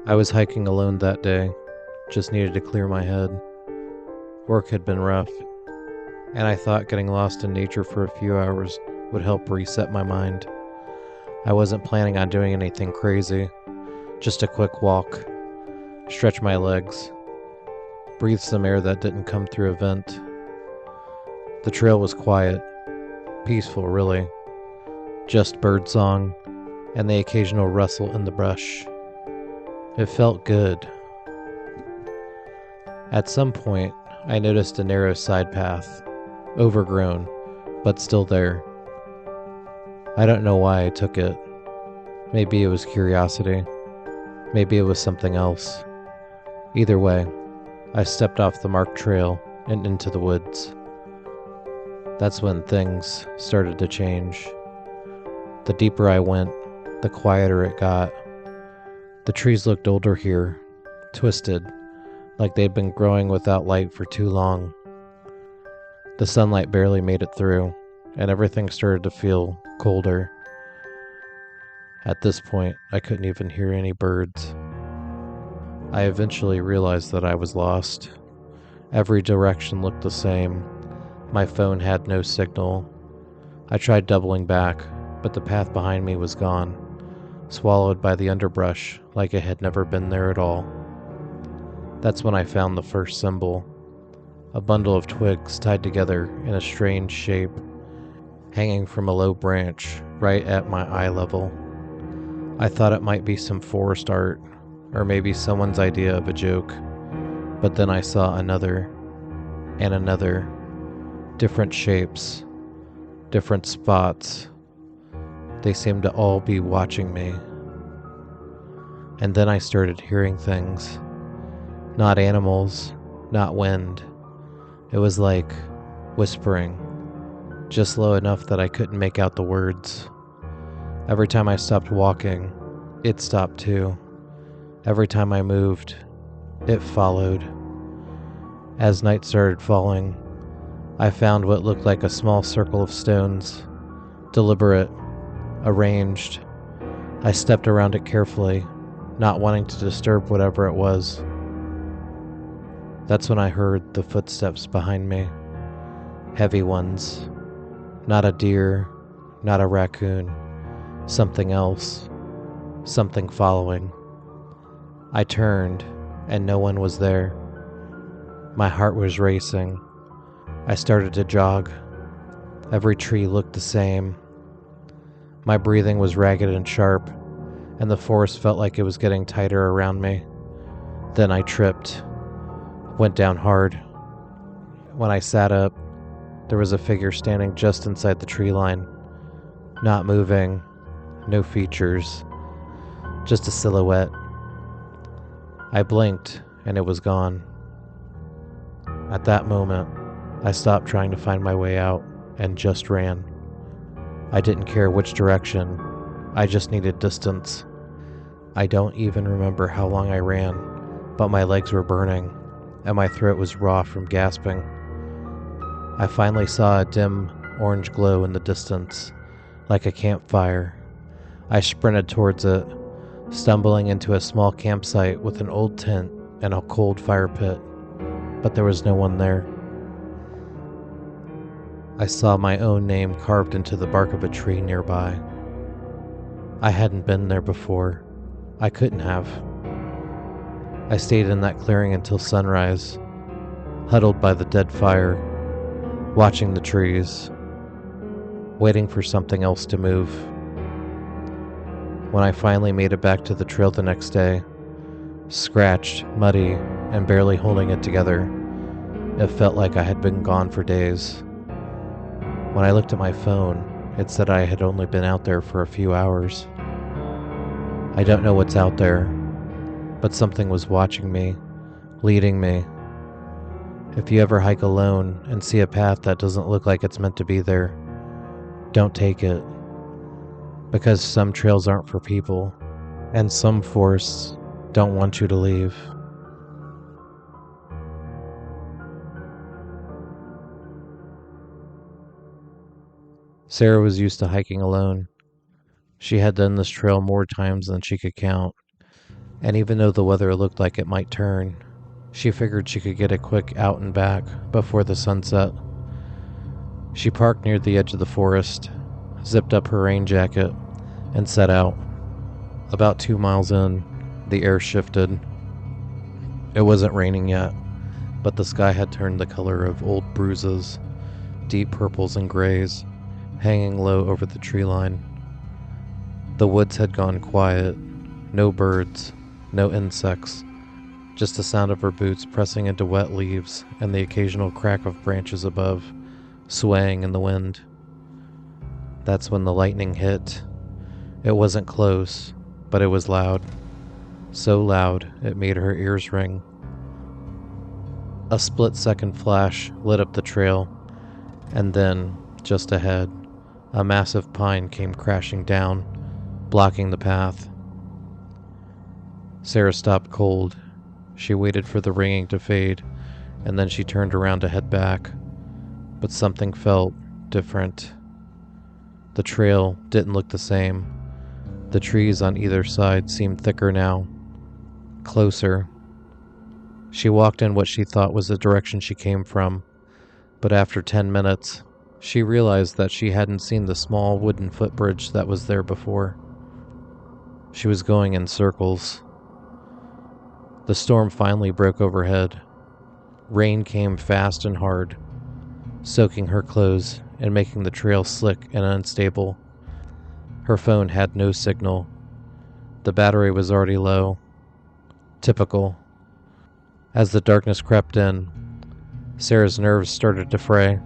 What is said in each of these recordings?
I was hiking alone that day, just needed to clear my head. Work had been rough, and I thought getting lost in nature for a few hours would help reset my mind. I wasn't planning on doing anything crazy, just a quick walk, stretch my legs, breathe some air that didn't come through a vent. The trail was quiet, peaceful really, just birdsong and the occasional rustle in the brush. It felt good. At some point, I noticed a narrow side path, overgrown, but still there. I don't know why I took it. Maybe it was curiosity. Maybe it was something else. Either way, I stepped off the marked trail and into the woods. That's when things started to change. The deeper I went, the quieter it got. The trees looked older here, twisted, like they'd been growing without light for too long. The sunlight barely made it through, and everything started to feel colder. At this point, I couldn't even hear any birds. I eventually realized that I was lost. Every direction looked the same. My phone had no signal. I tried doubling back, but the path behind me was gone, swallowed by the underbrush like it had never been there at all. That's when I found the first symbol, a bundle of twigs tied together in a strange shape, hanging from a low branch right at my eye level. I thought it might be some forest art, or maybe someone's idea of a joke, but then I saw another, and another, different shapes, different spots. They seemed to all be watching me. And then I started hearing things. Not animals, not wind. It was like whispering, just low enough that I couldn't make out the words. Every time I stopped walking, it stopped too. Every time I moved, it followed. As night started falling, I found what looked like a small circle of stones, deliberate, arranged. I stepped around it carefully, not wanting to disturb whatever it was. That's when I heard the footsteps behind me. Heavy ones. Not a deer, not a raccoon. Something else. Something following. I turned, and no one was there. My heart was racing. I started to jog. Every tree looked the same. My breathing was ragged and sharp, and the forest felt like it was getting tighter around me. Then I tripped. Went down hard. When I sat up, there was a figure standing just inside the tree line. Not moving, no features, just a silhouette. I blinked, and it was gone. At that moment, I stopped trying to find my way out and just ran. I didn't care which direction, I just needed distance. I don't even remember how long I ran, but my legs were burning, and my throat was raw from gasping. I finally saw a dim orange glow in the distance, like a campfire. I sprinted towards it, stumbling into a small campsite with an old tent and a cold fire pit, but there was no one there. I saw my own name carved into the bark of a tree nearby. I hadn't been there before. I couldn't have. I stayed in that clearing until sunrise, huddled by the dead fire, watching the trees, waiting for something else to move. When I finally made it back to the trail the next day, scratched, muddy, and barely holding it together, it felt like I had been gone for days. When I looked at my phone, it said I had only been out there for a few hours. I don't know what's out there, but something was watching me, leading me. If you ever hike alone and see a path that doesn't look like it's meant to be there, don't take it. Because some trails aren't for people, and some forests don't want you to leave. Sarah was used to hiking alone. She had done this trail more times than she could count. And even though the weather looked like it might turn, she figured she could get a quick out and back before the sunset. She parked near the edge of the forest, zipped up her rain jacket, and set out. About 2 miles in, the air shifted. It wasn't raining yet, but the sky had turned the color of old bruises, deep purples and grays, hanging low over the tree line. The woods had gone quiet, no birds, no insects, just the sound of her boots pressing into wet leaves and the occasional crack of branches above, swaying in the wind. That's when the lightning hit. It wasn't close, but it was loud. So loud, it made her ears ring. A split-second flash lit up the trail, and then, just ahead, a massive pine came crashing down, blocking the path. Sarah stopped cold. She waited for the ringing to fade, and then she turned around to head back. But something felt different. The trail didn't look the same. The trees on either side seemed thicker now, closer. She walked in what she thought was the direction she came from, but after 10 minutes, she realized that she hadn't seen the small wooden footbridge that was there before. She was going in circles. The storm finally broke overhead. Rain came fast and hard, soaking her clothes and making the trail slick and unstable. Her phone had no signal. The battery was already low. Typical. As the darkness crept in, Sarah's nerves started to fray.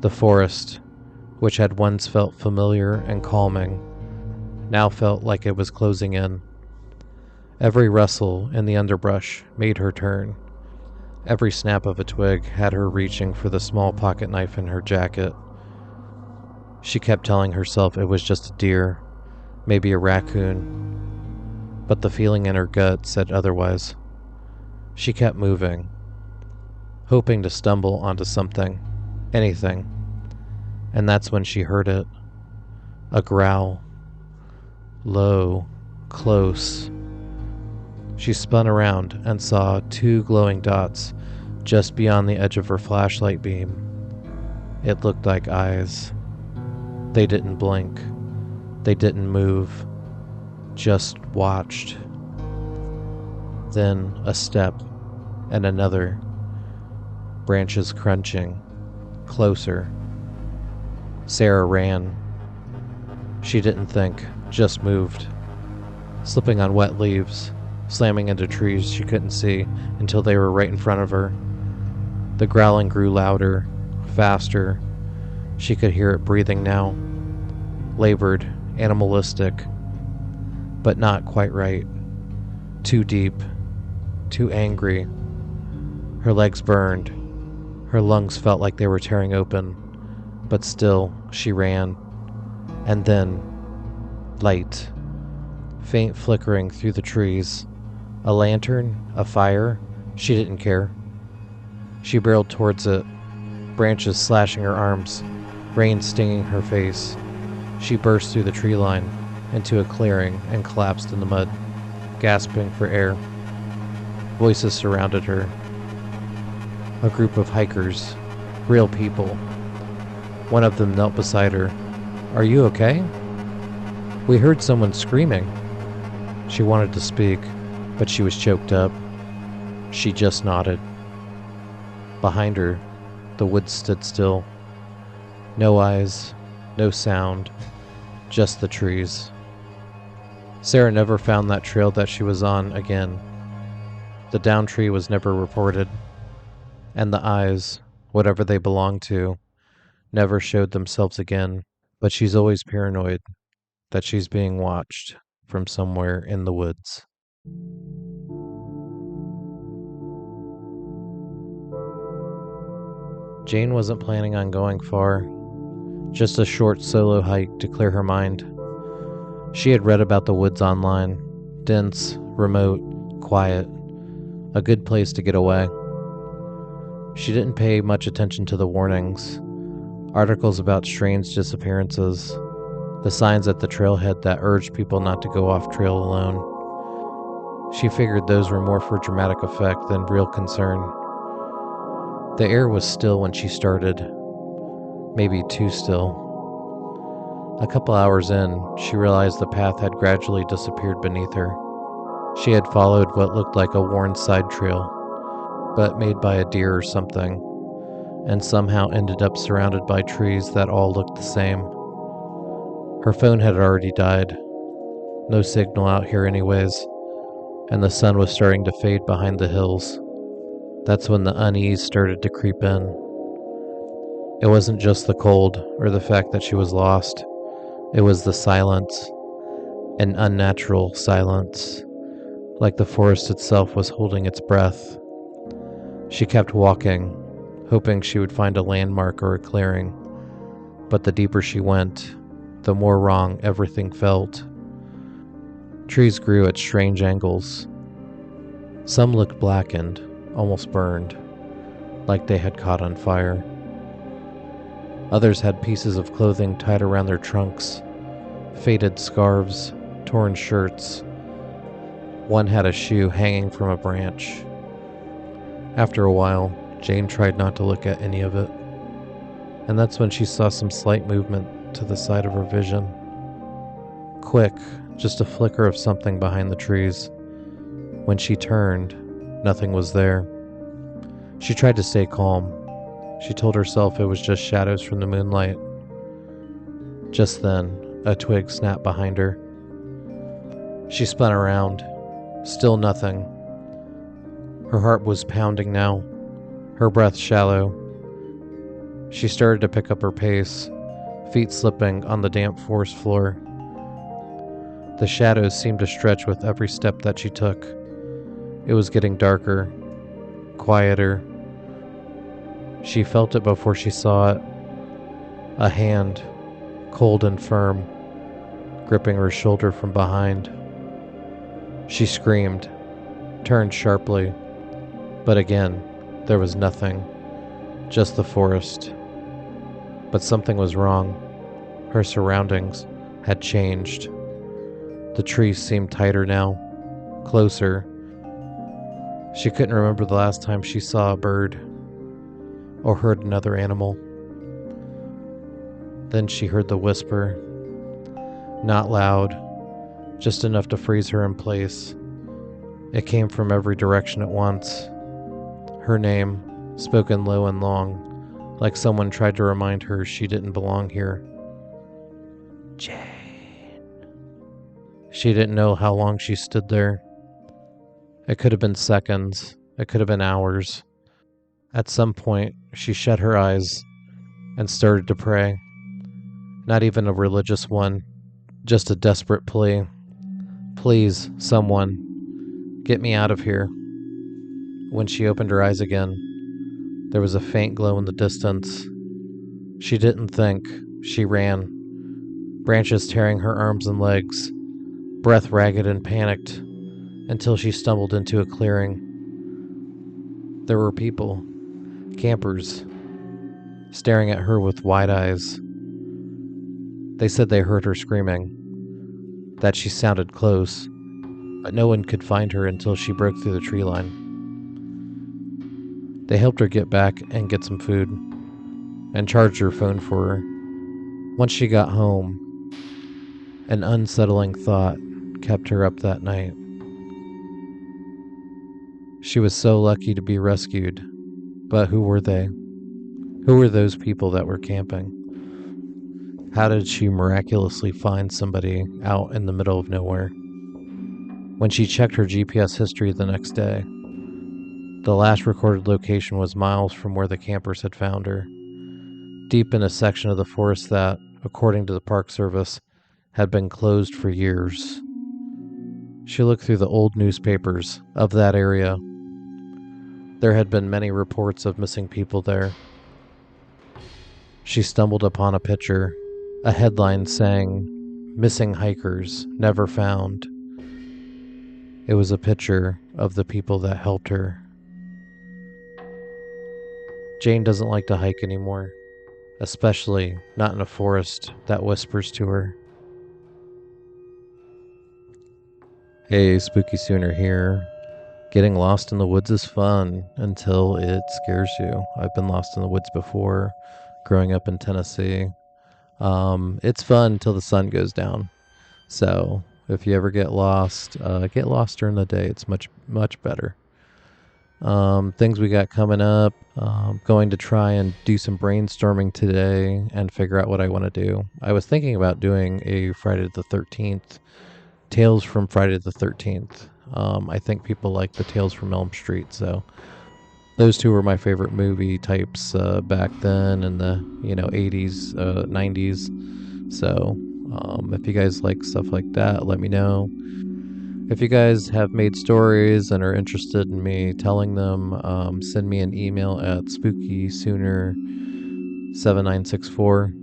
The forest, which had once felt familiar and calming, now felt like it was closing in. Every rustle in the underbrush made her turn. Every snap of a twig had her reaching for the small pocket knife in her jacket. She kept telling herself it was just a deer, maybe a raccoon, but the feeling in her gut said otherwise. She kept moving, hoping to stumble onto something, anything, and that's when she heard it. A growl. Low, close. She spun around and saw 2 glowing dots just beyond the edge of her flashlight beam. It looked like eyes. They didn't blink. They didn't move. Just watched. Then a step and another. Branches crunching. Closer. Sarah ran. She didn't think, just moved. Slipping on wet leaves, slamming into trees she couldn't see until they were right in front of her. The growling grew louder, faster. She could hear it breathing now. Labored, animalistic, but not quite right. Too deep, too angry. Her legs burned. Her lungs felt like they were tearing open, but still she ran. And then, light, faint flickering through the trees. A lantern, a fire, she didn't care. She barreled towards it, branches slashing her arms, rain stinging her face. She burst through the tree line into a clearing and collapsed in the mud, gasping for air. Voices surrounded her. A group of hikers, real people. One of them knelt beside her. "Are you okay?" "We heard someone screaming." She wanted to speak, but she was choked up. She just nodded. Behind her, the woods stood still. No eyes, no sound, just the trees. Sarah never found that trail that she was on again. The down tree was never reported, and the eyes, whatever they belonged to, never showed themselves again. But she's always paranoid that she's being watched from somewhere in the woods. Jane wasn't planning on going far, just a short solo hike to clear her mind. She had read about the woods online. Dense, remote, quiet. A good place to get away. She didn't pay much attention to the warnings. Articles about strange disappearances. The signs at the trailhead that urged people not to go off trail alone. She figured those were more for dramatic effect than real concern. The air was still when she started, maybe too still. A couple hours in, she realized the path had gradually disappeared beneath her. She had followed what looked like a worn side trail, but made by a deer or something, and somehow ended up surrounded by trees that all looked the same. Her phone had already died. No signal out here anyways, and the sun was starting to fade behind the hills. That's when the unease started to creep in. It wasn't just the cold or the fact that she was lost. It was the silence, an unnatural silence, like the forest itself was holding its breath. She kept walking, hoping she would find a landmark or a clearing, but the deeper she went, the more wrong everything felt. Trees grew at strange angles. Some looked blackened, almost burned, like they had caught on fire. Others had pieces of clothing tied around their trunks, faded scarves, torn shirts. One had a shoe hanging from a branch. After a while, Jane tried not to look at any of it, and that's when she saw some slight movement to the side of her vision. Quick, just a flicker of something behind the trees. When she turned, nothing was there. She tried to stay calm. She told herself it was just shadows from the moonlight. Just then, a twig snapped behind her. She spun around. Still nothing. Her heart was pounding now, her breath shallow. She started to pick up her pace, feet slipping on the damp forest floor. The shadows seemed to stretch with every step that she took. It was getting darker, quieter. She felt it before she saw it. A hand, cold and firm, gripping her shoulder from behind. She screamed, turned sharply, but again, there was nothing, just the forest. But something was wrong. Her surroundings had changed. The trees seemed tighter now, closer. She couldn't remember the last time she saw a bird or heard another animal. Then she heard the whisper, not loud, just enough to freeze her in place. It came from every direction at once. Her name, spoken low and long, like someone tried to remind her she didn't belong here. Jane. She didn't know how long she stood there. It could have been seconds. It could have been hours. At some point, she shut her eyes and started to pray. Not even a religious one, just a desperate plea. Please, someone, get me out of here. When she opened her eyes again, there was a faint glow in the distance. She didn't think, she ran. Branches tearing her arms and legs, breath ragged and panicked, until she stumbled into a clearing. There were people, campers, staring at her with wide eyes. They said they heard her screaming, that she sounded close, but no one could find her until she broke through the tree line. They helped her get back and get some food, and charged her phone for her. Once she got home, an unsettling thought kept her up that night. She was so lucky to be rescued, but who were they? Who were those people that were camping? How did she miraculously find somebody out in the middle of nowhere? When she checked her GPS history the next day, the last recorded location was miles from where the campers had found her, deep in a section of the forest that, according to the Park Service, had been closed for years. She looked through the old newspapers of that area. There had been many reports of missing people there. She stumbled upon a picture, a headline saying, "Missing hikers never found." It was a picture of the people that helped her. Jane doesn't like to hike anymore, especially not in a forest that whispers to her. Hey, Spooky Sooner here. Getting lost in the woods is fun until it scares you. I've been lost in the woods before, growing up in Tennessee. It's fun until the sun goes down. So if you ever get lost during the day. It's much better. Things we got coming up. Going to try and do some brainstorming today and figure out what I want to do. I was thinking about doing a Friday the 13th Tales from Friday the 13th. I think people like the Tales from Elm Street, so those two were my favorite movie types back then in the 80s, 90s. So if you guys like stuff like that, let me know. If you guys have made stories and are interested in me telling them, send me an email at spookysooner7964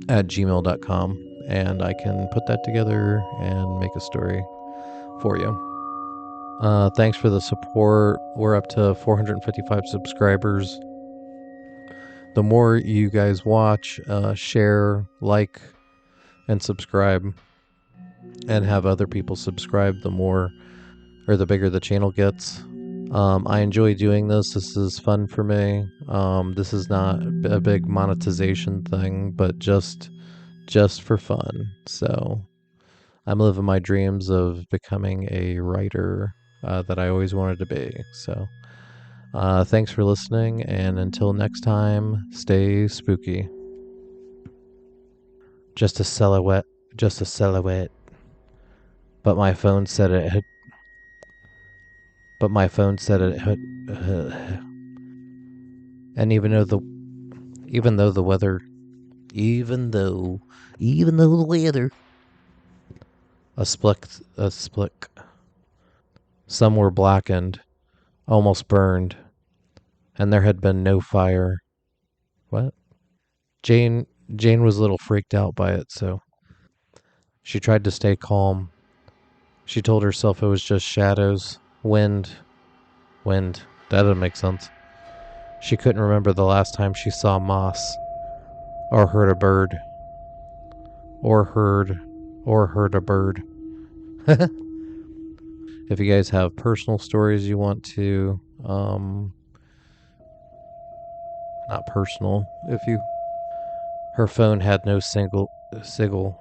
at gmail.com and I can put that together and make a story for you. Thanks for the support. We're up to 455 subscribers. The more you guys watch, share, like, and subscribe, and have other people subscribe, the more or the bigger the channel gets. I enjoy doing this. This is fun for me. This is not a big monetization thing, but just for fun. So I'm living my dreams of becoming a writer that I always wanted to be. So thanks for listening, and until next time, stay spooky. Just a silhouette, just a silhouette. But my phone said it had. But my phone said it had. And even though the weather, even though, even though the weather, a splick. Some were blackened, almost burned, and there had been no fire. What? Jane Jane was a little freaked out by it, so she tried to stay calm. She told herself it was just shadows, wind. That doesn't make sense. She couldn't remember the last time she saw moss, or heard a bird, or heard, or heard a bird. If you guys have personal stories you want to, not personal. If you, her phone had no single sigil.